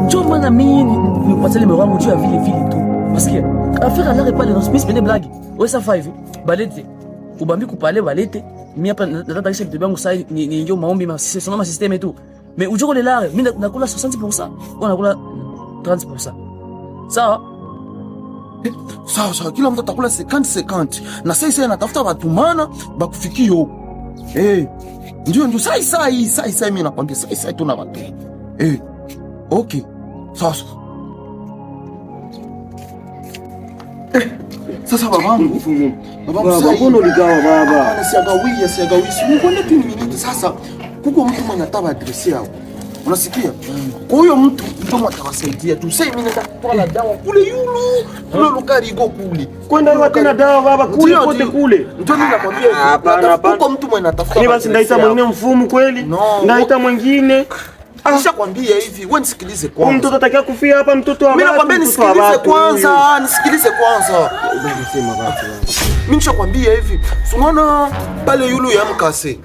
Njoo maana mimi nikupatia ile wangu juu ya vile tu. Masikia? Afika nare pale na space bende blague. Wewe safa hivi. Balete. Ubambi kupale balete. Mimi hapa nataka kisha vitu vyangu sasa ni njoo maombi ma system tu. Mais ujoko le lare, mimi nakula 60%, wewe nakula 30%. Sawa? Sawa, kila mtu atakula 50-50. Na sasa natafuta watu maana bakufikio. Ndio sai mimi nakwambia sai tuna watu. Okay. Sasa. Sasa babangu, mbona uligawa baba? Siagawi. Mbona tu ni sasa kuko mtu mwenye ataba adresi yao. Unasikia? Kwa hiyo mtu ndio atawasaidia tu. Sasa mimi naenda kutoa dawa kule yulu. Kule lukarigo kule. Kwenda wapi na dawa baba kule kote kule? Ndio mimi nakwambia. Hapana. Kuko mtu mwenye atafuta. Ni basi ndaita mwingine mfumu kweli? Ndaita mwingine. Nishakwambia hivi, wewe nisikilize kwanza. Mtoto atakia kufia hapa, mtoto wa watu. Mimi nakwambia nisikilize kwanza, Sema basi. Mimi nishakwambia hivi, unaona pale yulu ya mkase.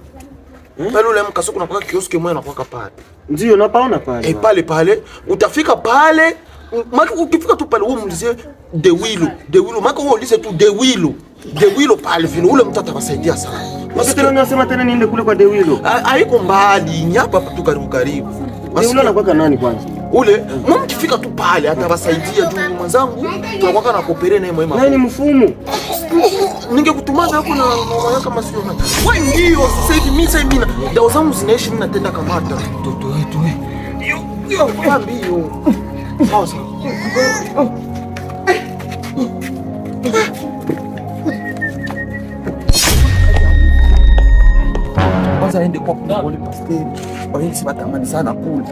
Pale yule mkase kuna kwa kioski moja na kwa pale. Ndio napaona pale. Pale utafika pale, maki ukifika tu pale wewe muulize De Willow, maki wewe uulize tu De Willow pale vile ule mtu atakasaidia sana. Basi tena unasema tena niende kule kwa De Willow. Haiko mbali, ni hapa tu karibu. De Willow anakuwa nani kwanza? Ule mkifika tu pale atawasaidia juu mwenzangu tunakuwa na coopere naye mwema. Nani mfumu? Ningekutumaza hapo na mama yako kama sio nani. Wewe ndio sasa hivi mimi dawa zangu zinaishi mimi natenda kamata. Mtoto wetu Yo mbio. Sasa. Kwanza aende kwa kule pasteri. Wale si batamani sana kule.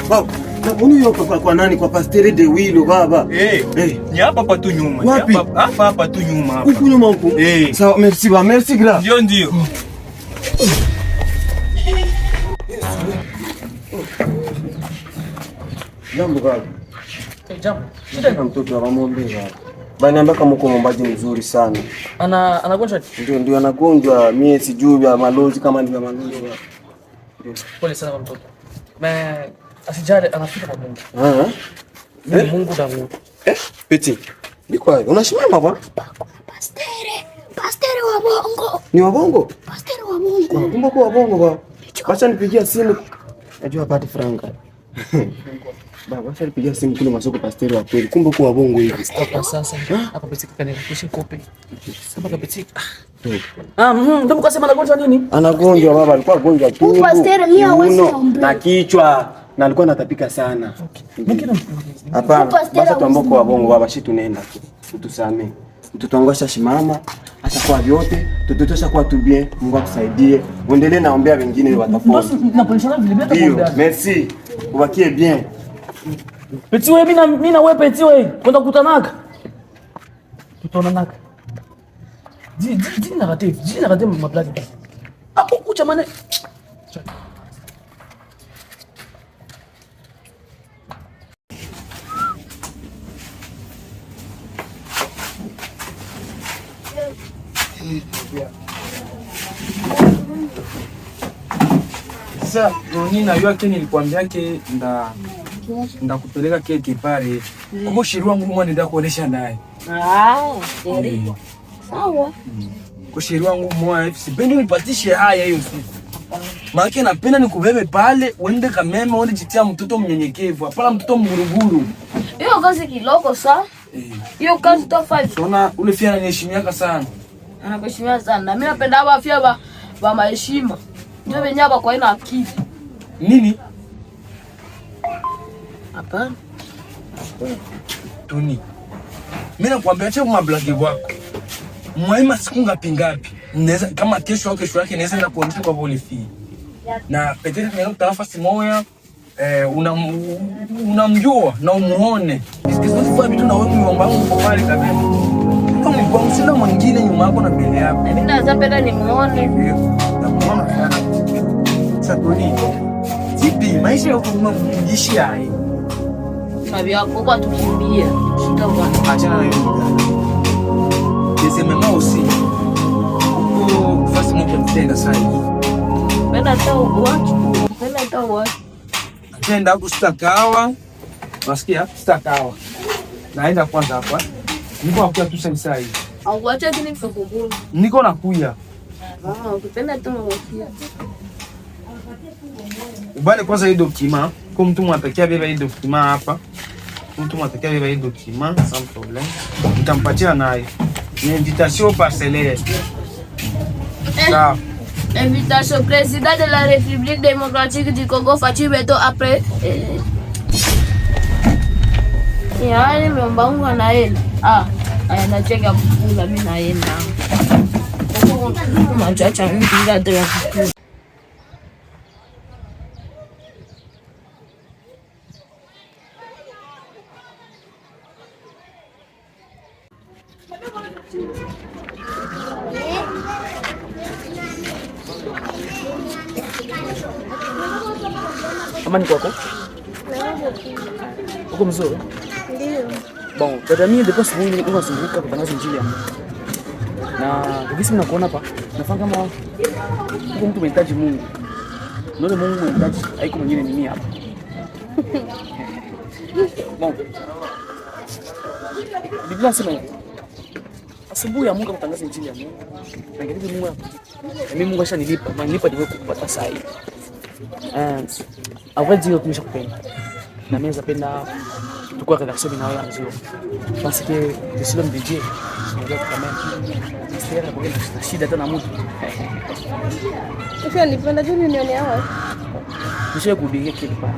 Baba. Unio kwa nani kwa pasteri De Willow baba? Ni hapa tu nyuma. Wapi? Hapa tu nyuma hapa. Huku nyuma huko. Sawa, merci grand. Ndio. Jambo baba. Jambo. Shida na mtoto wa mamombe baba. Bani ambaka mko mombaji mzuri sana. Anagonjwa? Ndio anagonjwa, mimi sijui ya malozi kama ni ya malozi baba. Pole sana mtoto. Asijali anafika kwa Mungu. Mungu na Mungu. Peti. Niko hapo. Unasimama bwana? Pasteri wa bongo. Ni wa bongo? Pasteri wa bongo. Kumbe kwa bongo baba. Acha nipigia simu. Najua pati franga. Baba, acha nipigia simu kule masoko pasteri wa kweli. Kumbe kwa bongo hivi. Sasa. Hapa pitika kanikushia kope. Sasa kapitika. Ndio mkasema anagonjwa nini? Anagonjwa baba, alikuwa gonjwa tu. Pasteri mimi hawezi ombe. Na kichwa. Na alikuwa anatapika sana. Hapana. Basi tuamboko wa bongo baba, shi tunaenda tu. Utusamee. Mtoto wangu ashashimama, ashakuwa vyote, mtoto ashakuwa tu bien, Mungu akusaidie. Uendelee naombea wengine watapona. Ndio, merci. Ubakie bien. Petit wewe mimi na wewe petit wewe, kwenda kukutanaka. Tutaonanaka. Jina rate ma blague. Ucha maana. Sasa nini na yake nilikwambia ke ndakupeleka keke pale. Kwa shiri wangu mwana ndio kuonesha naye. Sawa. Kwa shiri wangu mwana sipendi nipatishe haya hiyo siku. Maana napenda nikubebe pale uende kameme uende jitia mtoto mnyenyekevu. Hapana mtoto mguruguru. Hiyo kazi kiloko saa. Hiyo kazi tofauti. Unaona ule fia ananiheshimiaka sana. Anakuheshimia sana. Na mimi napenda hapa fia ba maheshima. Ndio wenyewe hapa kwa ina akili. Nini? Hapana. Tuni. Mimi nakwambia acha mablagi wako. Mwaima siku ngapi? Naweza kama kesho au kesho yake naweza na kuonyesha kwa vile fee. Na petete tunaenda kutafuta simoya unamjua na umuone. Sikizoni kwa vitu na wewe muomba Mungu pale kabisa. Kama kwa msina mwingine nyuma yako na mbele yako. Mimi nazapenda nimuone. Namuona sana. Sasa Tuni. Zipi maisha yako unaishi hai. Sababu yako kwa tukimbia. Shida bwana. Achana na hiyo. deuxièmement aussi uko fasi moja mtenda sasa. Penda tao wapi? Natenda kusitakawa. Nasikia sitakawa. Naenda kwanza hapa. Niko nakuya tu sasa hivi. Au wacha kini mkakuburu. Niko nakuya. Ukipenda tao wapi? Ubale kwanza hii document. Kwa mtu mwatakia beba hii document hapa. Mtu mwatakia beba hii document sans problème. Nitampatia nayo. Ni invitation parcellaire. Sawa. Invitation président de la République démocratique du Congo Fatou Beto après. Yaani mbongo na yeye. Anacheka kula mimi na yeye na. Mwacha mimi ndio ya kukula. Amani kwako? Uko mzuri? Ndio. Bon, dada mimi ndipo siku nyingi niko nazunguka kutangaza injili ya Mungu. Na ukisi mnakuona hapa, nafanya kama uko mtu mhitaji Mungu. Ndio Mungu mhitaji, haiko mwingine ni mimi hapa. Bon. Biblia inasema hivi. Asubuhi ya Mungu kutangaza injili ya Mungu. Na ngine Mungu hapa. Mimi Mungu ashanilipa, manilipa niwe kupata saa hii. Awezi tumeshakupenda. Na mimi napenda tukua relaxer na wewe mzuri. Parce que je suis l'homme de Dieu. Je dois quand même. C'est là pour que shida tena mtu. Ukiwa nipenda tu nione hawa. Nishe kubiria kile pale.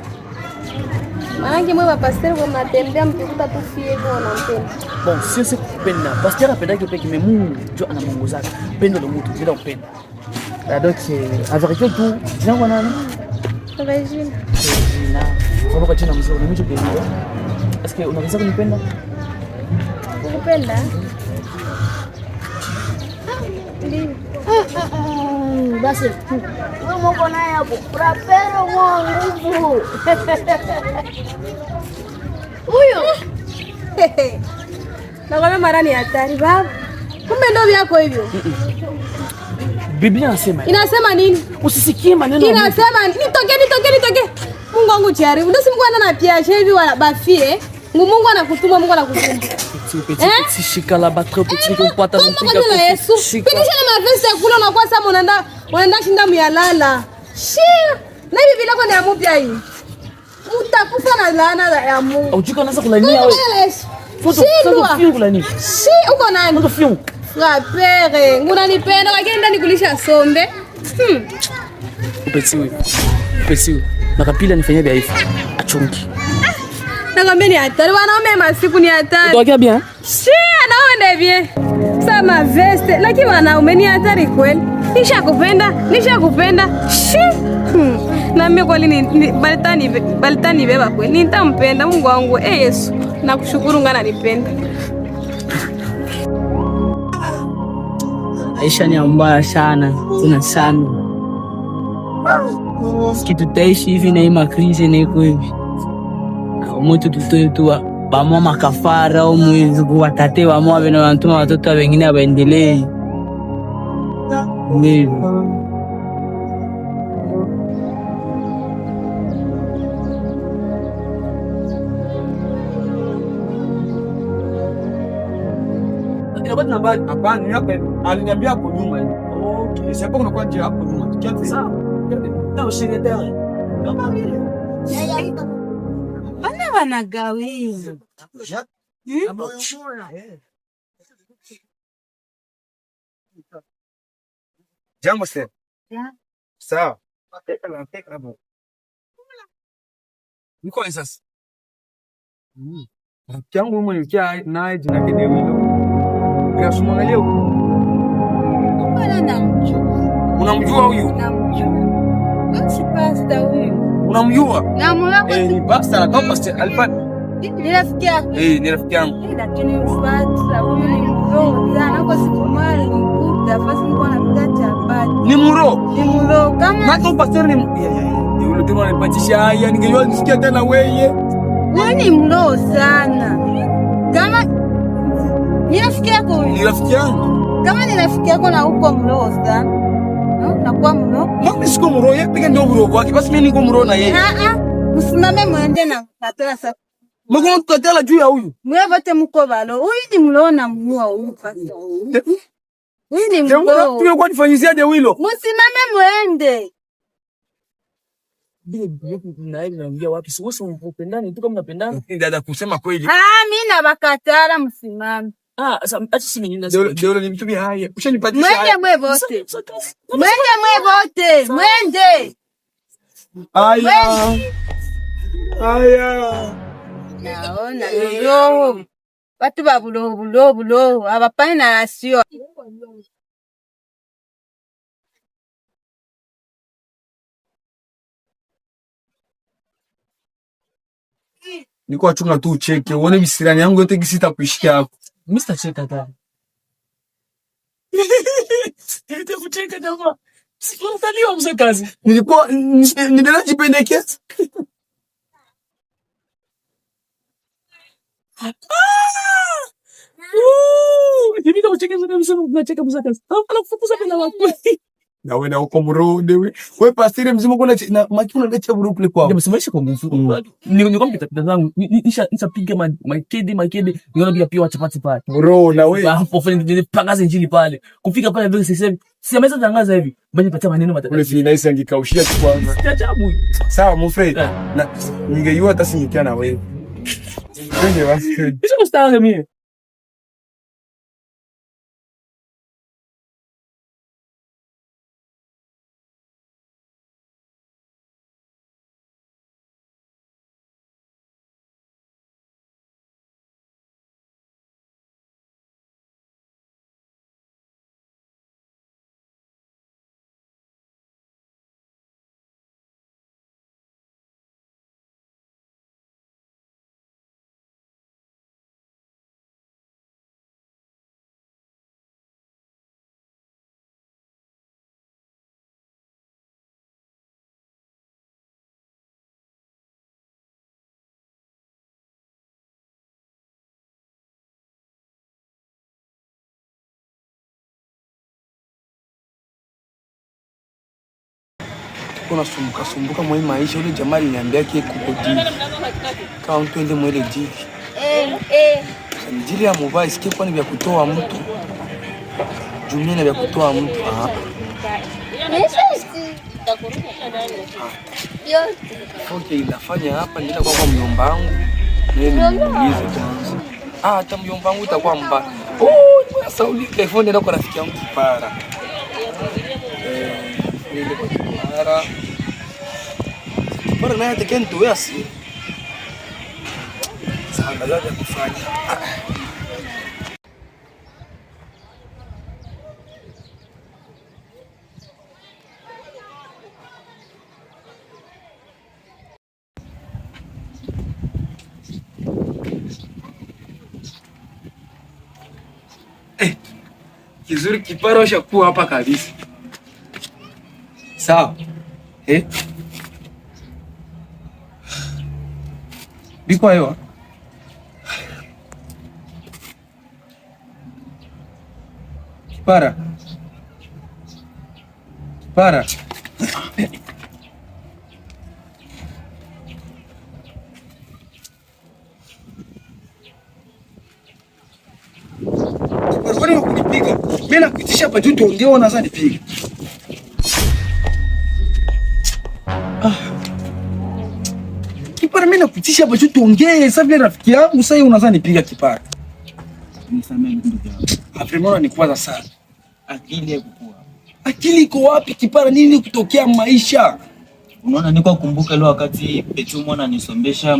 Maana mwe pastor kwa mnatembea mkikuta tu fie kwa unampenda. Bon, sisi kupenda. Pastor anapenda kile peke Mungu ndio anamuongoza. Pendo la mtu bila upendo. Donc avec tout, jangu nani? Regina. Regina. Kwa kwa jina mzuri, mimi ndio. Est-ce que unaweza kunipenda? Unipenda? Ndio. Basi. Wewe mko naye hapo. Prapero mwangu. Huyo. Na kwa mara ni hatari baba. Kumbe ndio vyako hivyo. Biblia inasema nini? Usisikie maneno. Inasema nitoke. Mungu wangu jaribu. Ndio si Mungu ananapiaje hivi wala bafie. Mungu anakutuma, Mungu anakutuma. Petit shika la batro petit kupata mpiga kwa Yesu. Pitisha na mavesi ya kula na kwa sababu unaenda shinda myalala. Shia. Na hivi bila kwa ni amupya hii. Utakufa na laana ya Mungu. Ujuka unaanza kulania wewe. Foto fiu kulania. Si uko nani? Foto fiu. Frapere, unanipenda lakini ndani kulisha sombe. Upesiwe. Na kapila nifanyia bia hivi. Achungi. Nakwambia ni hatari, wanaume masiku ni hatari. Utokia bien? Si, anaona bien. Sama veste, lakini wanaume ni hatari kweli. Nishakupenda. Si. Na mimi kweli balitani beba kweli. Nitampenda Mungu wangu. Yesu, nakushukuru ngana nipenda. Maisha ni mbaya sana, tuna sana. Kitu tutaishi hivi na hii makrizi na iko hivi. Mtu tutoe tu bamwa makafara au mwezi kuwatate bamwa bena wantuma watoto wengine waendelee. Ndio. Hapana, ni hapa. Aliniambia hapo nyuma hivi. Okay, sasa kuna kwa njia hapo nyuma. Tukianza sawa. Ndio usingetele. Kama vile. Bana wanagawiza. Jambo sasa. Sawa. Teka hapo. Niko sasa. Kiangu mimi nikia naye jina Kidewilo. Unamwangalia huko? Mbona namjua? Unamjua huyu? Namjua. Si pasta huyu. Unamjua? Namjua. Ni pasta na pasta alipata. Ni rafiki yako. Ni rafiki yangu. Lakini mfuata huyu ni mroho sana kwa siku mali nikuta basi niko napita chapati. Ni mroho. Ni mroho kama Mato pastor ni yule tena anipatisha haya ningejua nisikia tena wewe. wewe ni mroho sana. Kama ni rafiki rafiki yako? Ni rafiki yangu. Kama ni rafiki yako na uko mroho sana. Nakuwa mroho? Mimi siko mroho, yeye pekee ndio mroho wake. Basi mimi niko mroho na yeye. Msimame mwende na natoa sasa. Mbona tukatala juu ya huyu? Mwe wote mko balo. Huyu ni mroho na mnua huyu pasta. Huyu ni mroho. Tumekuwa tufanyiziaje wilo? Msimame mwende. Naambia wapi? Si wewe unapendana tu kama unapendana. Dada kusema kweli. Mimi na bakatala msimame. Sasa acha si mimi nasema. Ndio nimtumia haya. Ushanipatisha Mwende haya. mwe wote. Mwende mwe wote. Mwende. Aya. Aya. Naona yo. Watu ba bulo abapani na rasio. Niko achunga tu ucheke. Uone misirani yangu yote kisita kuishikia hapo. Mr. Cheka tani. Ndio kucheka jamaa. Sikutaliwa mzee kazi. Nilikuwa ndio jipendekeza. Hivi kama cheka mzee mzee unacheka mzee kazi. Alafu pena watu. Na wewe na uko mrode wewe. Wewe pastire mzima kuna na makuna lecha buru kule kwao. Nimesemaisha kwa nguvu. Ni kwa mtata zangu. Nisha piga makede. Niona pia pia chapati pale. Bro na wewe. Hapo fanya pangaza injili pale. Kufika pale vile sasa. Si ameweza tangaza hivi. Bali patia maneno matatu. Ule si nice angekaushia tu kwanza. Ajabu. Sawa mon frère. Na ningejua hata singikia na wewe. Twende basi. Hicho kustanga mimi. Kuna sumbuka mwa maisha. Yule jamaa aliniambia kile kuko divi. Kama mtu ende mwele divi. Njili ya mobile sikia kwa ni vya kutoa mtu. Jumia na vya kutoa mtu. Okay, nafanya hapa nenda kwa mjomba wangu. Niende niulize kwanza. Hata mjomba wangu itakuwa mbaya. Ni Sauli telefoni nenda kwa rafiki yangu Kipara. Niende kwa Kipara. Kipara naye atakeni tu yasi. Sasa ndio kufanya. Kizuri Kipara ushakuwa hapa kabisa. Sawa. Biko hewa. Kipara. Kipara. Wewe kunipiga. Mimi nakuitisha hapa juu tuongee, unaanza nipiga. Kipara, mimi nakuitisha hapa juu tuongee, sasa vile rafiki yangu sasa unaanza nipiga Kipara. Nisamee ndugu yangu. Afrimona ni kwanza sana. Akili haikuwa. Akili iko wapi Kipara? Nini kutokea maisha? Unaona niko kumbuka ile wakati Pechu mwana nisombesha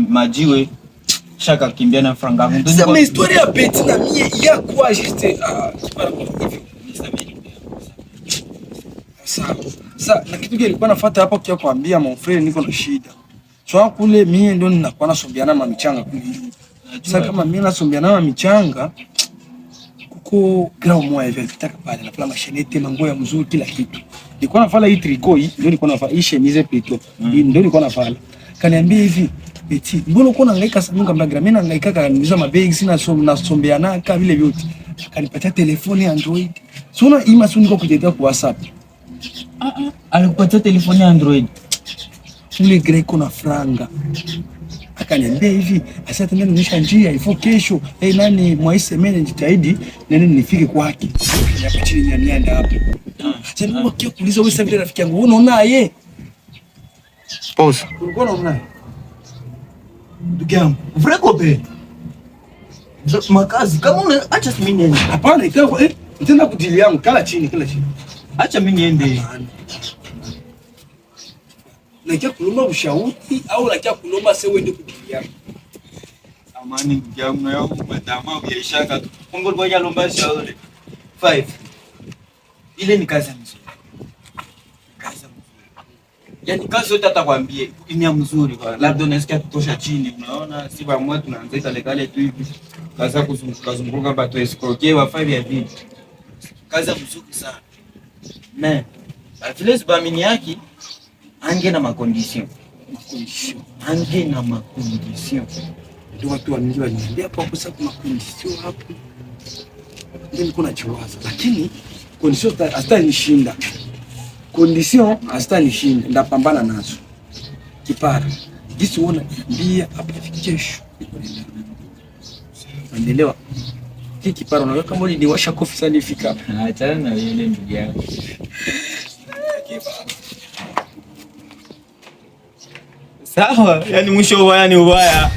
majiwe shaka kimbia na franga yangu. Sema historia ya Peti na mie ya kwa juste Kipara hivi. Nisamee. Sasa na kitu kile nilikuwa nafuata hapa kwa kuambia mon frère niko na shida. So kule mie ndio ninakuwa nasombiana na michanga kule. Sasa kama mimi nasombiana na michanga kuko grau moja hivi nitaka pale na kula mashenete mango ya mzuri kila kitu. Nilikuwa nafanya hii tricot hii ndio nilikuwa nafanya hii chemise plutôt. Ndio nilikuwa nafanya. Kaniambia hivi Eti, mbona uko unahangaika sana ngambagira? Mimi nahangaika kaniuliza mabegi sina nasombeana kama vile vyote. Akanipatia telefoni Android. Sio ima sio niko kutetea kwa WhatsApp. Alikupatia telefoni ya Android. Ule Greco na franga. Akaniambia hivi, asa tena nionyesha njia ifo kesho. Nani mwaise mene jitahidi nene nifike kwake. Hapa chini nienda hapo. Sasa mbona kio kuuliza wewe sasa vile rafiki yangu unaona yeye? Pause. Ulikuwa unaona? Ndugu yangu, vreko be. Makazi kama una acha mimi niende. Hapana, ikawa nitaenda kudili yangu kala chini. Acha mimi niende. Nakia kulomba ushauri au nakia kulomba sasa uende kudili yangu? Amani ndugu yangu na yao madama biashara tu. Mungu ngoja lomba ushauri. 5. Ile ni kazi nzuri. Yaani kazi yote atakwambia ni mzuri kwa labda unasikia tutosha chini, unaona si ba mwa tunaanza ile kale tu hivi. Kaza kuzunguka bato escroquer wa 5 ya vipi. Kazi mzuri sana. Mais afile sibamini yake ange na makondisyon. Ange na makondisyon. Ndio watu wananiambia hapo kwa sababu makondisyon hapo. Ndio niko nachiwaza. Lakini kondisyon hasta nishinda. Kondisyon hasta nishinda, ndapambana nazo. Kipara. Jinsi uona mbia hapa kesho. Unaelewa? Kipara unaweka kama ni washa kofi sana ifika. Achana na yule ndugu yangu. Sawa, yani mwisho ubaya ni ubaya.